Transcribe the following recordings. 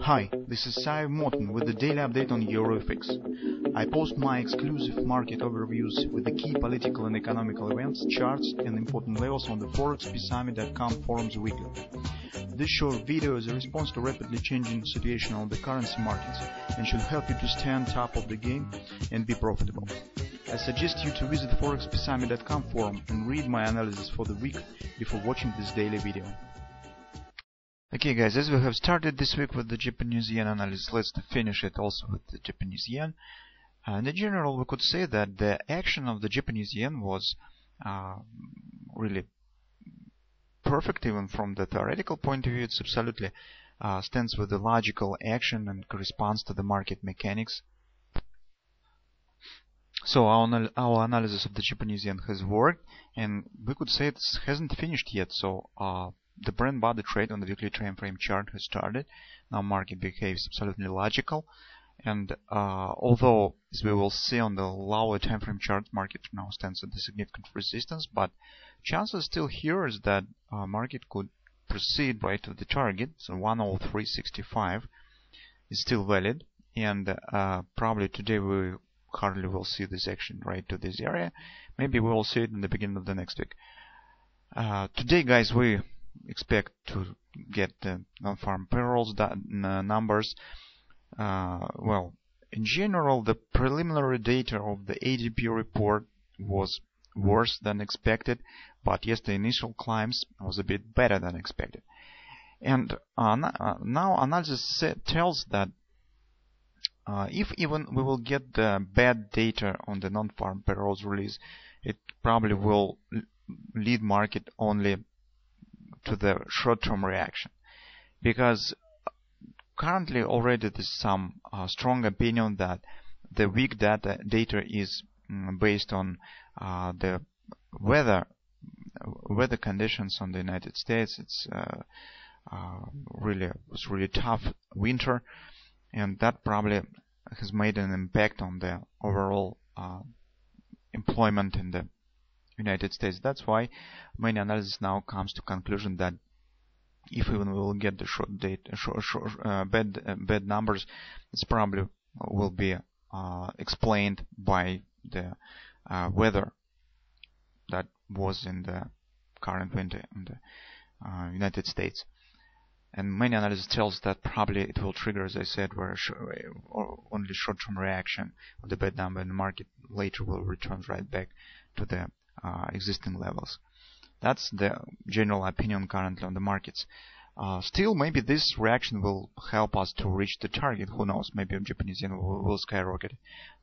Hi, this is Sive Morten with the daily update on EuroFX. I post my exclusive market overviews with the key political and economical events, charts and important levels on the ForexPeaceArmy.com forums weekly. This short video is a response to rapidly changing situation on the currency markets and should help you to stay on top of the game and be profitable. I suggest you to visit ForexPeaceArmy.com forum and read my analysis for the week before watching this daily video. Okay guys, as we have started this week with the Japanese yen analysis, let's finish it also with the Japanese yen. And in general, we could say that the action of the Japanese yen was really perfect. Even from the theoretical point of view, it's absolutely stands with the logical action and corresponds to the market mechanics. So our analysis of the Japanese yen has worked, and we could say it hasn't finished yet. So the brand body trade on the weekly time frame chart has started. Now market behaves absolutely logical, and although, as we will see on the lower time frame chart, market now stands at a significant resistance, but chances still here is that market could proceed right to the target. So 103.65 is still valid, and probably today we hardly will see this action right to this area. Maybe we will see it in the beginning of the next week. Today, guys, we expect to get the non-farm payrolls numbers. Well, in general, the preliminary data of the ADP report was worse than expected, but yes, the initial climbs was a bit better than expected. And now analysis tells that if even we will get the bad data on the non-farm payrolls release, it probably will lead market only to the short-term reaction, because currently already there's some strong opinion that the weak data is based on the weather conditions on the United States. It's was really tough winter, and that probably has made an impact on the overall employment in the United States. That's why many analysis now comes to conclusion that if even we will get the bad numbers, it's probably will be explained by the weather that was in the current winter in the United States. And many analysis tells that probably it will trigger, as I said, where only short-term reaction of the bad number in the market later will return right back to the existing levels. That's the general opinion currently on the markets. Still, maybe this reaction will help us to reach the target. Who knows? Maybe Japanese yen will skyrocket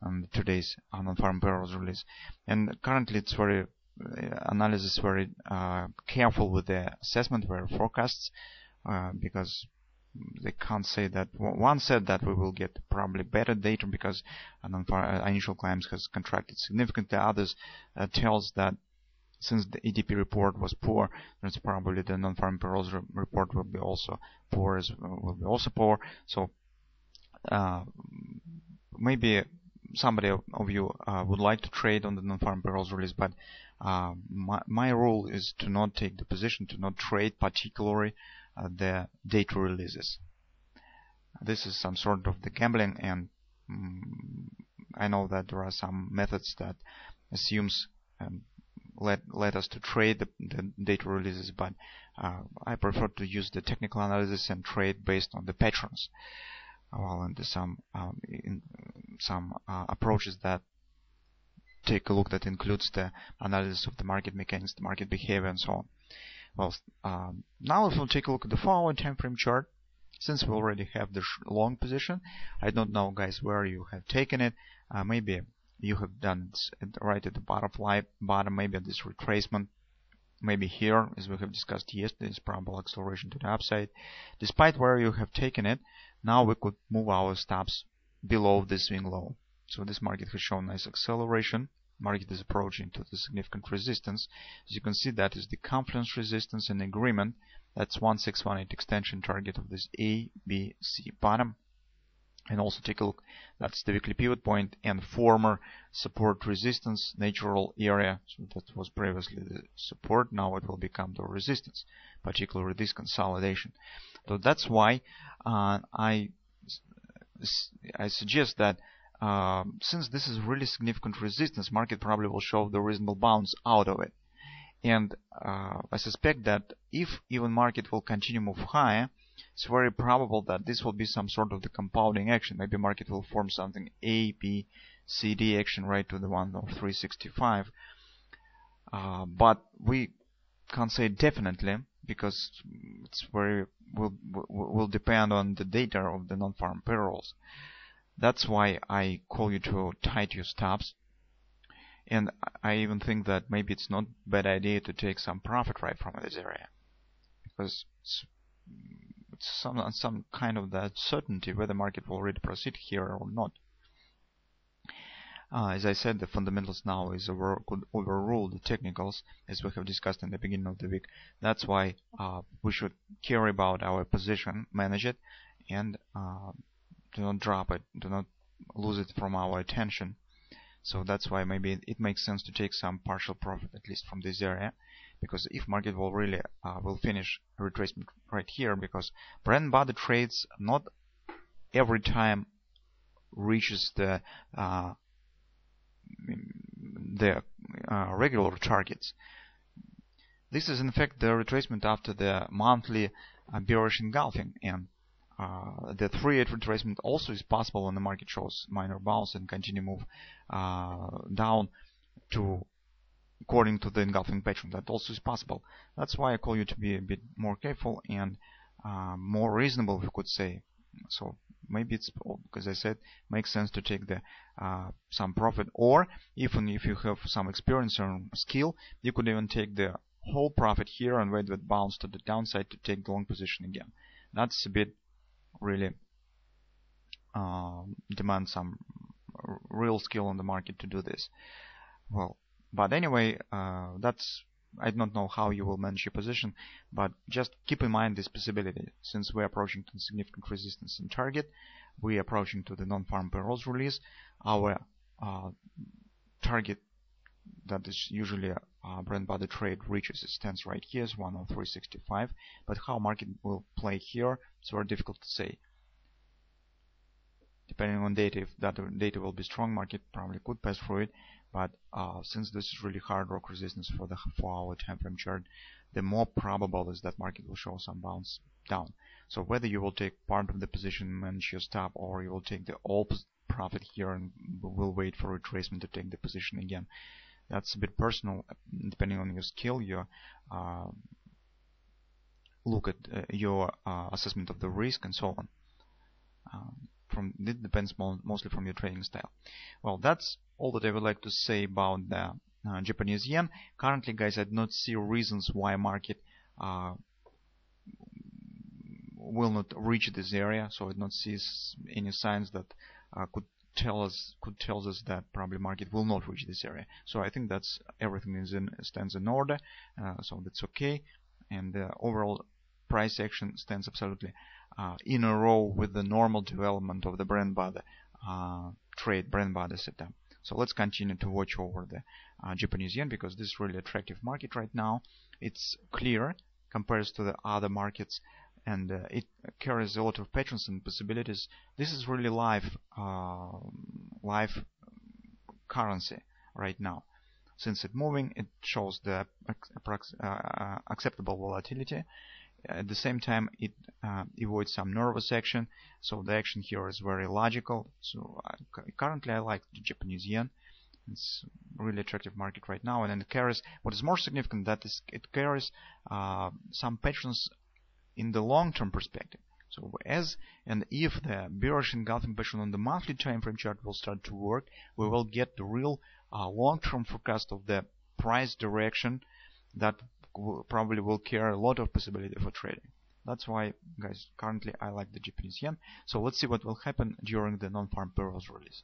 on today's non-farm payrolls release. And currently, it's very analysis very careful with the assessment, very forecasts, because they can't say that. One said that we will get probably better data because initial climbs has contracted significantly. Others tells that since the ADP report was poor, that's probably the non-farm payrolls report will be also poor. So maybe somebody of you would like to trade on the non-farm payrolls release, but my rule is to not take the position, to not trade particularly the data releases. This is some sort of the gambling, and I know that there are some methods that assumes let us to trade the data releases, but I prefer to use the technical analysis and trade based on the patterns. Well, and some approaches that take a look that includes the analysis of the market mechanics, the market behavior, and so on. Well, now if we'll take a look at the 4-hour time frame chart, since we already have the long position, I don't know, guys, where you have taken it. Maybe you have done it right at the bottom, maybe at this retracement, maybe here, as we have discussed yesterday, is probable acceleration to the upside. Despite where you have taken it, now we could move our stops below this swing low. So this market has shown nice acceleration. Market is approaching to the significant resistance. As you can see, that is the confluence resistance and agreement. That's 1618 extension target of this A, B, C bottom. And also take a look, that's the weekly pivot point and former support resistance natural area. So that was previously the support, now it will become the resistance, particularly this consolidation. So that's why I suggest that since this is really significant resistance, market probably will show the reasonable bounce out of it. And I suspect that if even market will continue move higher, it's very probable that this will be some sort of the compounding action. Maybe market will form something A, B, C, D action right to the one of 365. But we can't say definitely because it's very will depend on the data of the non-farm payrolls. That's why I call you to tight your stops. And I even think that maybe it's not a bad idea to take some profit right from this area, because it's some kind of that certainty whether the market will already proceed here or not. As I said, the fundamentals now could overrule the technicals, as we have discussed in the beginning of the week. That's why we should care about our position, manage it, and do not drop it, do not lose it from our attention. So that's why maybe it makes sense to take some partial profit, at least from this area, because if market will really will finish a retracement right here, because bread and butter trades not every time reaches the regular targets. This is in fact the retracement after the monthly bearish engulfing, and the 3-8 retracement also is possible when the market shows minor bounce and continue move down to according to the engulfing pattern. That also is possible. That's why I call you to be a bit more careful and more reasonable, if you could say. So maybe it's, because I said, makes sense to take the some profit, or even if you have some experience or skill, you could even take the whole profit here and wait with bounce to the downside to take the long position again. That's a bit really demand some real skill on the market to do this. Well, but anyway, that's, I don't know how you will manage your position, but just keep in mind this possibility. Since we're approaching to significant resistance and target, we're approaching to the non-farm payrolls release. Our target, that is usually bread and butter trade, reaches, it stands right here, is 103.65. But how market will play here, it's very difficult to say. Depending on data, if that data will be strong, market probably could pass through it. But since this is really hard rock resistance for the 4-hour time frame chart, the more probable is that market will show some bounce down. So whether you will take part of the position, manage your stop, or you will take the all profit here and will wait for retracement to take the position again, that's a bit personal, depending on your skill, your look at your assessment of the risk and so on. It depends mostly from your trading style. Well, that's all that I would like to say about the Japanese yen. Currently, guys, I do not see reasons why market will not reach this area. So I do not see any signs that could tell us that probably market will not reach this area. So I think that's everything stands in order. So that's okay, and the overall price action stands absolutely in a row with the normal development of the bread and butter trade, bread and butter setup. So let's continue to watch over the Japanese yen, because this is really attractive market right now. It's clear compared to the other markets, and it carries a lot of patterns and possibilities. This is really live currency right now. Since it's moving, it shows the acceptable volatility. At the same time, it avoids some nervous action, so the action here is very logical. So currently I like the Japanese yen. It's a really attractive market right now, and then it carries, what is more significant, that is it carries some patterns in the long-term perspective. So if the bearish engulfing pattern on the monthly time frame chart will start to work, we will get the real long-term forecast of the price direction that probably will carry a lot of possibility for trading. That's why, guys, currently I like the Japanese yen. So let's see what will happen during the non-farm payrolls release.